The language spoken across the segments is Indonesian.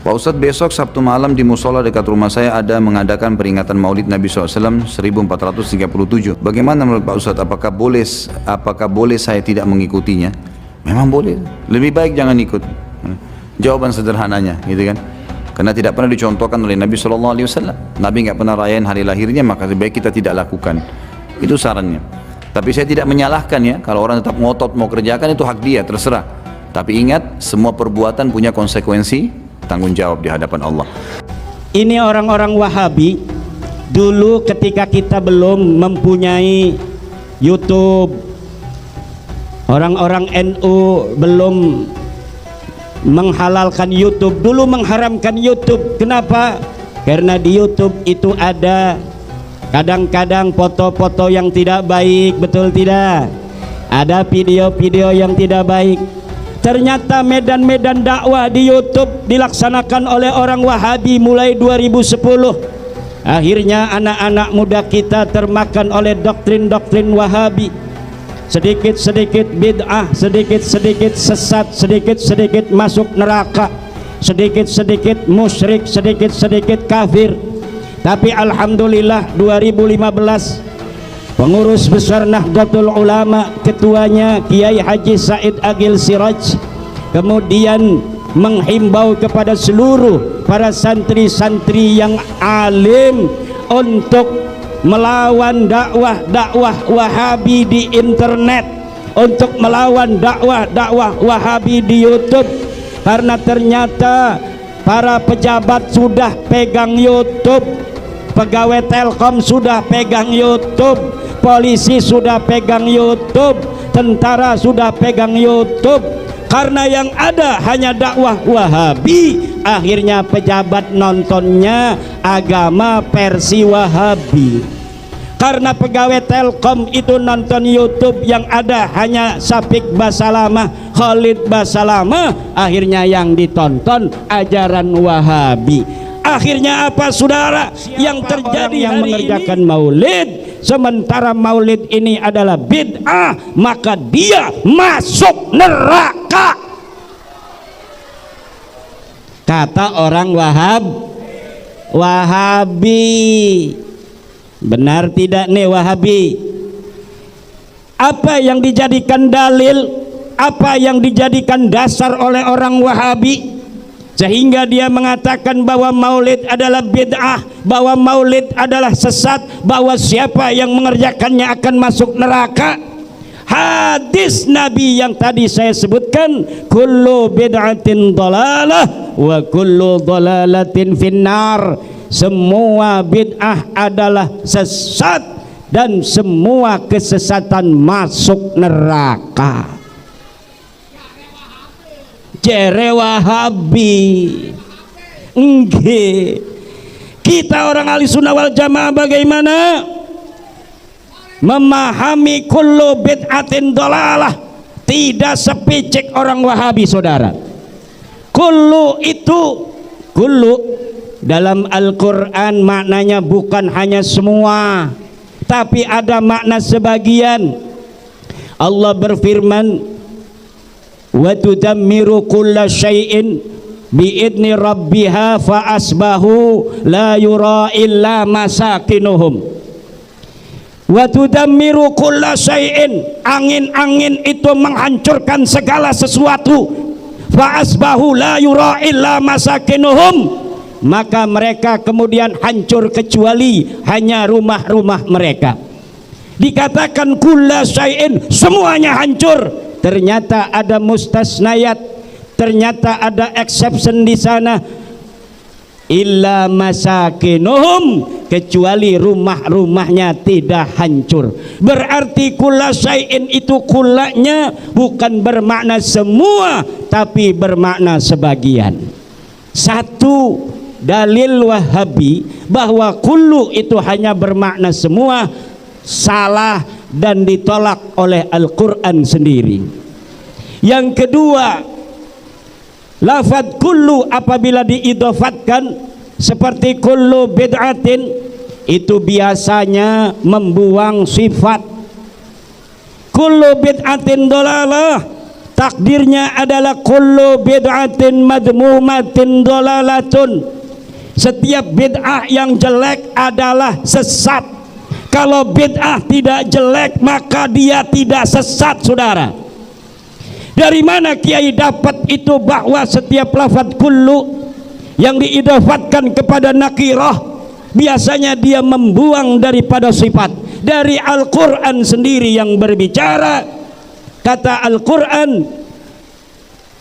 Pak Ustadz, besok Sabtu malam di musola dekat rumah saya ada mengadakan peringatan Maulid Nabi SAW 1437. Bagaimana menurut Pak Ustadz? Apakah boleh saya tidak mengikutinya? Memang boleh. Lebih baik jangan ikut. Jawaban sederhananya, gitu kan? Karena tidak pernah dicontohkan oleh Nabi SAW. Nabi nggak pernah rayain hari lahirnya, maka lebih baik kita tidak lakukan. Itu sarannya. Tapi saya tidak menyalahkan ya. Kalau orang tetap ngotot mau kerjakan, itu hak dia, terserah. Tapi ingat, semua perbuatan punya konsekuensi, tanggung jawab di hadapan Allah. Ini orang-orang Wahabi dulu ketika kita belum mempunyai YouTube, orang-orang NU belum menghalalkan YouTube, dulu mengharamkan YouTube. Kenapa? Karena di YouTube itu ada kadang-kadang foto-foto yang tidak baik, betul tidak? Ada video-video yang tidak baik. Ternyata medan-medan dakwah di YouTube dilaksanakan oleh orang Wahabi mulai 2010. Akhirnya anak-anak muda kita termakan oleh doktrin-doktrin Wahabi. Sedikit-sedikit bid'ah, sedikit-sedikit sesat, sedikit-sedikit masuk neraka, sedikit-sedikit musyrik, sedikit-sedikit kafir. Tapi alhamdulillah 2015 pengurus besar Nahdlatul Ulama, ketuanya Kiai Haji Said Agil Siraj, kemudian menghimbau kepada seluruh para santri-santri yang alim untuk melawan dakwah Wahabi di internet, untuk melawan dakwah Wahabi di YouTube. Karena ternyata para pejabat sudah pegang YouTube, pegawai Telkom sudah pegang YouTube, polisi sudah pegang YouTube, tentara sudah pegang YouTube. Karena yang ada hanya dakwah Wahabi, akhirnya pejabat nontonnya agama versi Wahabi. Karena pegawai Telkom itu nonton YouTube, yang ada hanya Syafiq Basalamah, Khalid Basalamah, akhirnya yang ditonton ajaran Wahabi. Akhirnya apa saudara? Yang terjadi yang mengerjakan maulid, sementara maulid ini adalah bid'ah, maka dia masuk neraka. Kata orang Wahabi. Benar tidak nih Wahabi? Apa yang dijadikan dalil, apa yang dijadikan dasar oleh orang Wahabi sehingga dia mengatakan bahwa maulid adalah bid'ah, bahwa maulid adalah sesat, bahwa siapa yang mengerjakannya akan masuk neraka? Hadis Nabi yang tadi saya sebutkan, kullu bid'atin dhalalah wa kullu dhalalatin finnar. Semua bid'ah adalah sesat dan semua kesesatan masuk neraka. Jere Wahabi. Nggih. Kita orang ahli sunnah wal jamaah bagaimana memahami kullu bid'atin dhalalah? Tidak sepicik orang Wahabi saudara. Kullu itu, kullu dalam Al-Quran maknanya bukan hanya semua, tapi ada makna sebagian. Allah berfirman, wa tudammiru kulla syai'in biidni rabbiha fa asbahu la yura illa masakinuhum. Wa tudammiru kulla syai'in, angin-angin itu menghancurkan segala sesuatu. Fa asbahu la yura illa masakinuhum, maka mereka kemudian hancur kecuali hanya rumah-rumah mereka. Dikatakan kulla syai'in, semuanya hancur. Ternyata ada mustasnayat, ternyata ada exception di sana. Illa masakinuhum, kecuali rumah-rumahnya tidak hancur. Berarti kulla syai'in itu kullanya bukan bermakna semua, tapi bermakna sebagian. Satu dalil Wahabi bahwa kullu itu hanya bermakna semua salah dan ditolak oleh Al-Quran sendiri. Yang kedua, lafadz kullu apabila diidofatkan seperti kullu bid'atin, itu biasanya membuang sifat. Kullu bid'atin dhalalah, takdirnya adalah kullu bid'atin madmumatin dolalatun. Setiap bid'ah yang jelek adalah sesat. Kalau bid'ah tidak jelek maka dia tidak sesat, saudara. Dari mana kiai dapat itu bahwa setiap lafaz kullu yang diidafatkan kepada nakirah biasanya dia membuang daripada sifat? Dari Al-Quran sendiri yang berbicara. Kata Al-Quran,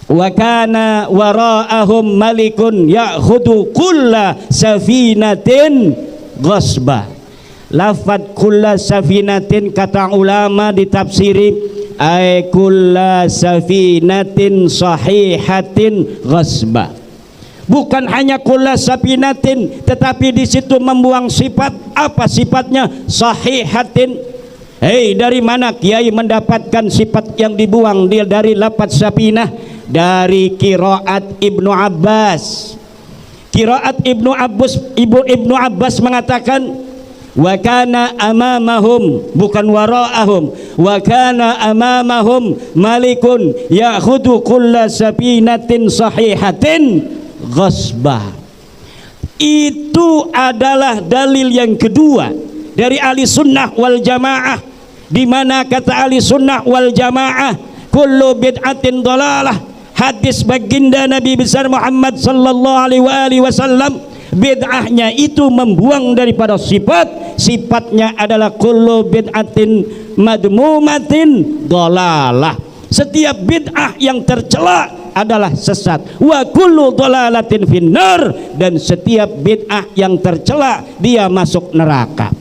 wa kana wara'ahum malikun ya'khudu kulla safinatin ghasba. Lafaz kulla safinatin kata ulama ditafsiri ay kulla safinatin sahihatin ghasba. Bukan hanya kulla safinatin, tetapi di situ membuang sifat. Apa sifatnya? Sahihatin. Hei, dari mana kiai mendapatkan sifat yang dibuang dia dari lafaz safinah? Dari qiraat Ibnu Abbas. Qiraat Ibnu Abbas mengatakan wa kana amamahum, bukan wara'ahum, wa kana amamahum malikun ya'khudhu kulla safinatin sahihatin ghasbah. Itu adalah dalil yang kedua dari ahli sunnah wal jamaah, di mana kata ahli sunnah wal jamaah kullu bid'atin dalalah. Hadis baginda Nabi besar Muhammad sallallahu alaihi wasallam, bid'ahnya itu membuang daripada sifat. Sifatnya adalah kullu bid'atin madmumatin dalalah. Setiap bid'ah yang tercela adalah sesat. Wa kullu dalalatin finnar, dan setiap bid'ah yang tercela dia masuk neraka.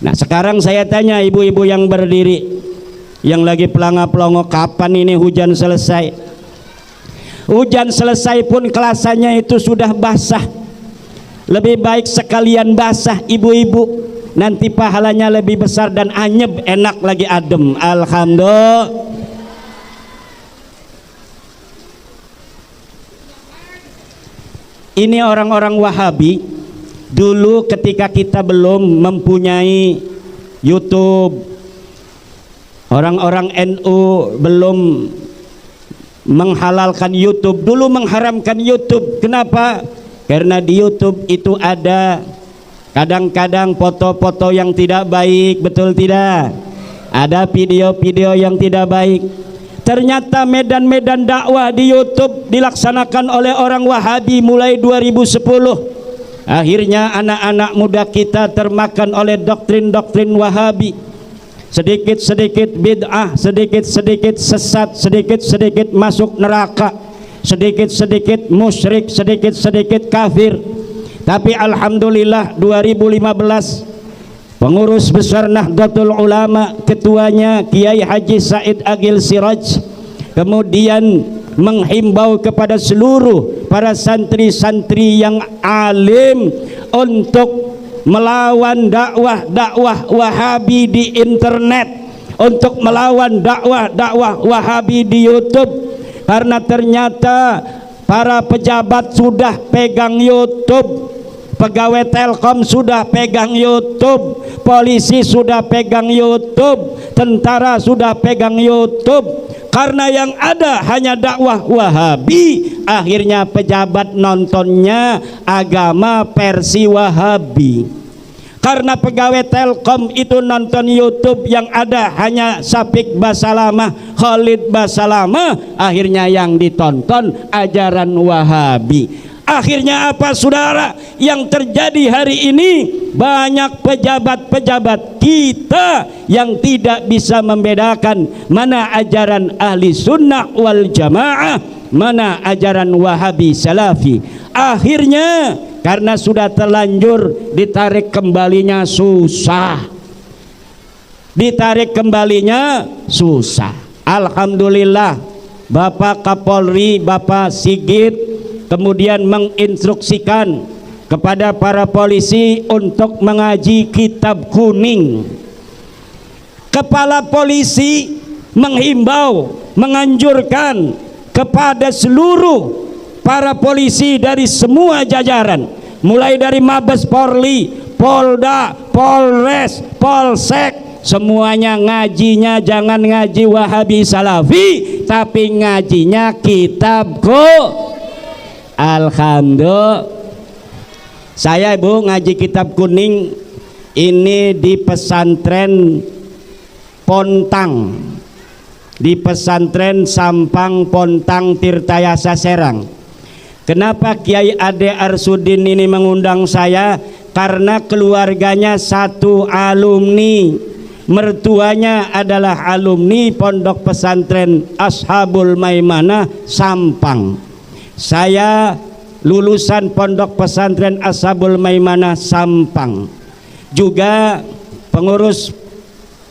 Nah, sekarang saya tanya ibu-ibu yang berdiri, yang lagi pelanga-pelongo, kapan ini hujan selesai? Hujan selesai pun kelasannya itu sudah basah. Lebih baik sekalian basah ibu-ibu, nanti pahalanya lebih besar dan anyep, enak lagi, adem. Alhamdulillah. Ini orang-orang Wahabi dulu ketika kita belum mempunyai YouTube, orang-orang NU belum menghalalkan YouTube, dulu mengharamkan YouTube. Kenapa? Karena di YouTube itu ada kadang-kadang foto-foto yang tidak baik, betul tidak? Ada video-video yang tidak baik. Ternyata medan-medan dakwah di YouTube dilaksanakan oleh orang Wahabi mulai 2010. Akhirnya anak-anak muda kita termakan oleh doktrin-doktrin Wahabi. Sedikit-sedikit bid'ah, sedikit-sedikit sesat, sedikit-sedikit masuk neraka, sedikit-sedikit musyrik, sedikit-sedikit kafir. Tapi alhamdulillah 2015 pengurus besar Nahdlatul Ulama, ketuanya Kiai Haji Said Agil Siraj, kemudian menghimbau kepada seluruh para santri-santri yang alim untuk melawan dakwah Wahabi di internet, untuk melawan dakwah Wahabi di YouTube. Karena ternyata para pejabat sudah pegang YouTube, pegawai Telkom sudah pegang YouTube, polisi sudah pegang YouTube, tentara sudah pegang YouTube. Karena yang ada hanya dakwah Wahabi, akhirnya pejabat nontonnya agama versi Wahabi. Karena pegawai Telkom itu nonton YouTube yang ada hanya Syafiq Basalamah, Khalid Basalamah, akhirnya yang ditonton ajaran Wahabi. Akhirnya apa saudara yang terjadi hari ini? Banyak pejabat-pejabat kita yang tidak bisa membedakan mana ajaran ahli sunnah wal jamaah, mana ajaran Wahabi salafi. Akhirnya karena sudah terlanjur, ditarik kembalinya susah, ditarik kembalinya susah. Alhamdulillah Bapak Kapolri, Bapak Sigit kemudian menginstruksikan kepada para polisi untuk mengaji kitab kuning. Kepala polisi menghimbau, menganjurkan kepada seluruh para polisi dari semua jajaran, mulai dari Mabes Polri, Polda, Polres, Polsek, semuanya ngajinya jangan ngaji Wahabi Salafi, tapi ngajinya kitabku. Alhamdulillah. Saya ibu ngaji kitab kuning ini di pesantren Pontang, di pesantren Sampang Pontang Tirtayasa Serang. Kenapa Kiai Ade Arsudin ini mengundang saya? Karena keluarganya satu alumni, mertuanya adalah alumni Pondok Pesantren Ashabul Maimanah Sampang. Saya lulusan Pondok Pesantren Ashabul Maimanah Sampang, juga pengurus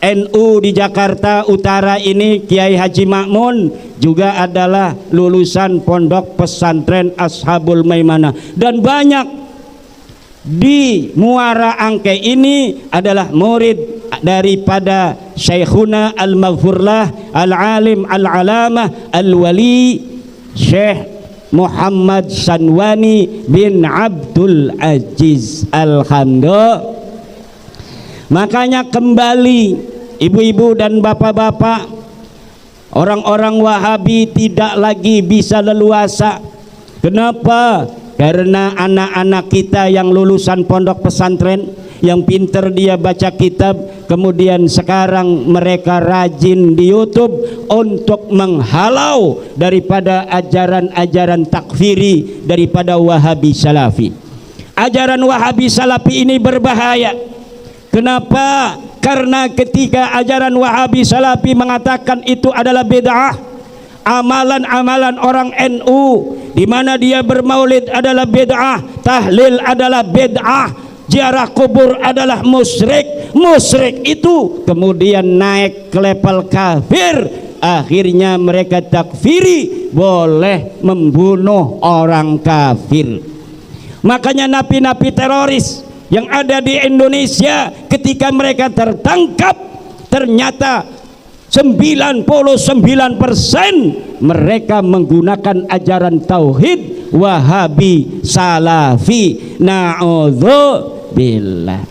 NU di Jakarta Utara ini Kiai Haji Makmun juga adalah lulusan Pondok Pesantren Ashabul Maimanah, dan banyak di Muara Angke ini adalah murid daripada Syekhuna Al-Maghfurlah Al-Alim Al-Alamah Al-Wali Syekh Muhammad Sanwani bin Abdul Aziz. Alhamdulillah. Makanya kembali ibu-ibu dan bapak-bapak, orang-orang Wahabi tidak lagi bisa leluasa. Kenapa? Karena anak-anak kita yang lulusan pondok pesantren, yang pinter dia baca kitab, kemudian sekarang mereka rajin di YouTube untuk menghalau daripada ajaran-ajaran takfiri daripada Wahabi Salafi. Ajaran Wahabi Salafi ini berbahaya. Kenapa? Karena ketika ajaran Wahabi Salafi mengatakan itu adalah bid'ah, amalan-amalan orang NU di mana dia bermaulid adalah bid'ah, tahlil adalah bid'ah, ziarah kubur adalah musyrik. Musyrik itu kemudian naik ke level kafir, akhirnya mereka takfiri, boleh membunuh orang kafir. Makanya napi-napi teroris yang ada di Indonesia ketika mereka tertangkap, ternyata 99% mereka menggunakan ajaran tauhid Wahabi Salafi. Na'udzubillah.